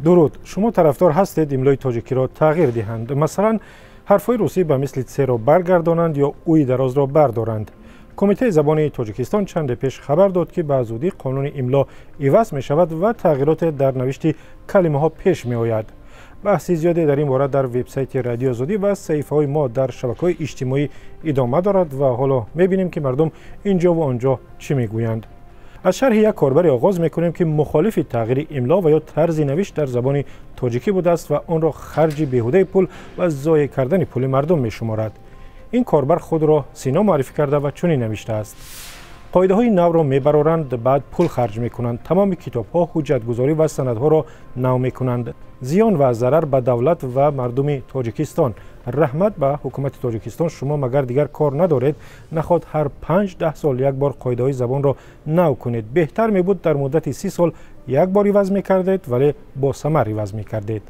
درود، شما طرفدار هستید املای تاجیکی را تغییر دهند؟ مثلا حرفهای روسی به مثل ت را برگردانند یا اوی دراز را بردارند. کمیته زبان تاجیکستان چند پیش خبر داد که به زودی قانون املا عوض می شود و تغییرات در نوشت کلمه ها پیش می آید. بحث زیادی در این باره در وبسایت رادیو آزادی و صفحه های ما در شبکه‌های اجتماعی ادامه دارد و حالا می‌بینیم که مردم اینجا و آنجا چی میگویند. از شرح یک کاربر آغاز میکنیم که مخالف تغییر املا و یا طرز نوشت در زبان تاجیکی بوده است و آن را خرج بیهوده پول و ضایع کردن پول مردم میشمارد. این کاربر خود را سینا معرفی کرده و چنین نوشته است: قاعده های نو را میبرارند، بعد پول خرج میکنند، تمام کتاب ها، حجت گذاری و سندها را نو میکنند. زیان و ضرر به دولت و مردم تاجیکستان. رحمت به حکومت تاجیکستان، شما مگر دیگر کار ندارید؟ نخواد هر 5-10 سال یک بار قاعده های زبان را نو کنید؟ بهتر می بود در مدت 30 سال یک بار عوض میکردید ولی با ثمر عوض میکردید.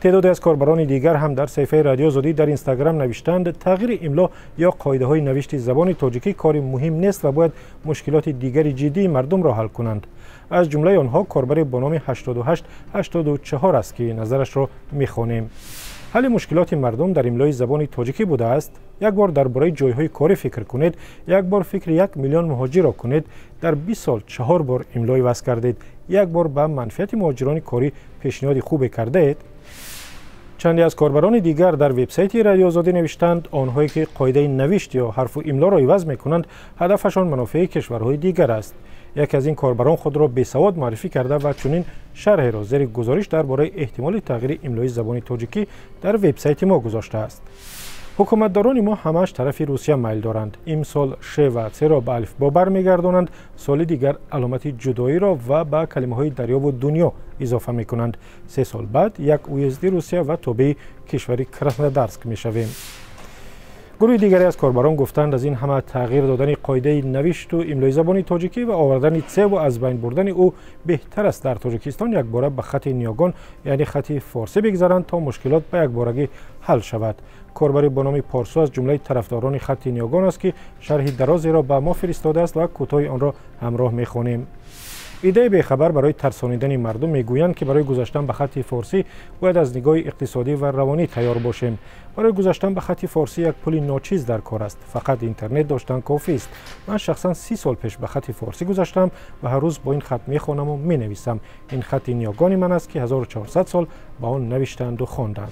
تعدادی از کاربران دیگر هم در صفحه رادیو آزادی در اینستاگرام نوشتند تغییر املا یا قاعده های نوشت زبان تاجیکی کاری مهم نیست و باید مشکلات دیگر جدی مردم را حل کنند. از جمله آنها کاربر با نام 8884 است که نظرش را میخوانیم. حل مشکلات مردم در املای زبان تاجیکی بوده است: یک بار درباره جایهای کاری فکر کنید، یک بار فکر 1 میلیون مهاجر را کنید، در 20 سال 4 بار املای وضع کردید، یک بار به منفعت مهاجران کاری پیشنهاد خوب کرده اید. چندی از کاربران دیگر در وبسایت رادیو آزادی نوشتند آنهایی که قاعده نوشت یا حرف و املا را عوض میکنند هدفشان منافع کشورهای دیگر است. یک از این کاربران خود را بیسواد معرفی کرده و چنین شرح را زیر گزارش درباره احتمال تغییر املای زبان تاجیکی در وبسایت ما گذاشته است. حکومتداران ما همش طرف روسیه میل دارند. امسال ش و ت را به الفبا برمیگردانند، سال دیگر علامت جدایی را و به کلمه های دریا و دنیا اضافه می کنند. 3 سال بعد یک اویزدی روسیه و تابع کشوری کراسنودارسک می شویم. گروه دیگری از کاربران گفتند از این همه تغییر دادن قاعده نوشت و املای زبان تاجیکی و آوردن ت و از بین بردن او بهتر است در تاجیکستان یک باره به خط نیاگان یعنی خط فارسی بگذارند تا مشکلات به یک بارگی حل شود. کاربری با نام پارسو از جمله طرفداران خط نیاگان است که شرح درازی را به ما فرستاده است و کوتاه آن را همراه می‌خوانیم. ایده بیخبر برای ترسانیدن مردم میگویند که برای گذاشتن به خط فارسی باید از نگاه اقتصادی و روانی تیار باشیم. برای گذاشتن به خط فارسی یک پول ناچیز در کار است. فقط اینترنت داشتن کافی است. من شخصا 30 سال پیش به خط فارسی گذاشتم و هر روز با این خط میخوانم و مینویسم. این خط نیاگان من است که 1400 سال با آن نوشتند و خواندند.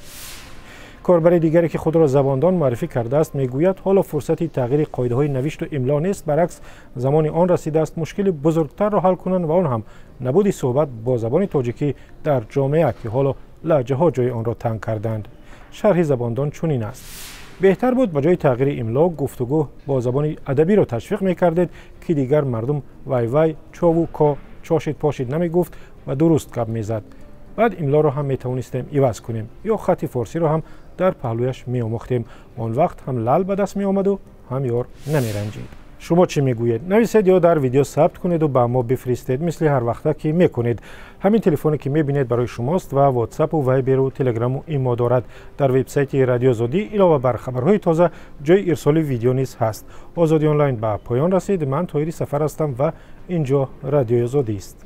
کاربر دیگری که خود را زباندان معرفی کرده است میگوید حالا فرصتی تغییر قاعده های نوشت و املا نیست، برعکس زمان آن رسیده است مشکل بزرگتر را حل کنند و آن هم نبود صحبت با زبان تاجیکی در جامعه که حالا لهجه ها جای آن را تنگ کردند. شرح زباندان چنین است: بهتر بود به جای تغییر املا گفتگو با زبان ادبی را تشویق میکردید که دیگر مردم وای وای چاو کا چاشید پاشید نمیگفت و درست گپ میزد. بعد املا را هم میتوانستیم عوض کنیم یا خط فارسی را هم در پهلویش می آموختیم. آن وقت هم لال به دست می آمد و هم یار نمی رنجید. شما چی میگویید؟ نویسید یا در ویدیو ثبت کنید و به ما بفرستید مثل هر وقت که میکنید. همین تلفنی که میبینید برای شماست و واتساپ و وایبر و تلگرام و ایما دارد. در وبسایت رادیو آزادی علاوه بر خبرهای تازه جای ارسال ویدیو نیز هست. آزادی آنلاین به پایان رسید. من طاهری سفر هستم و اینجا رادیو آزادی است.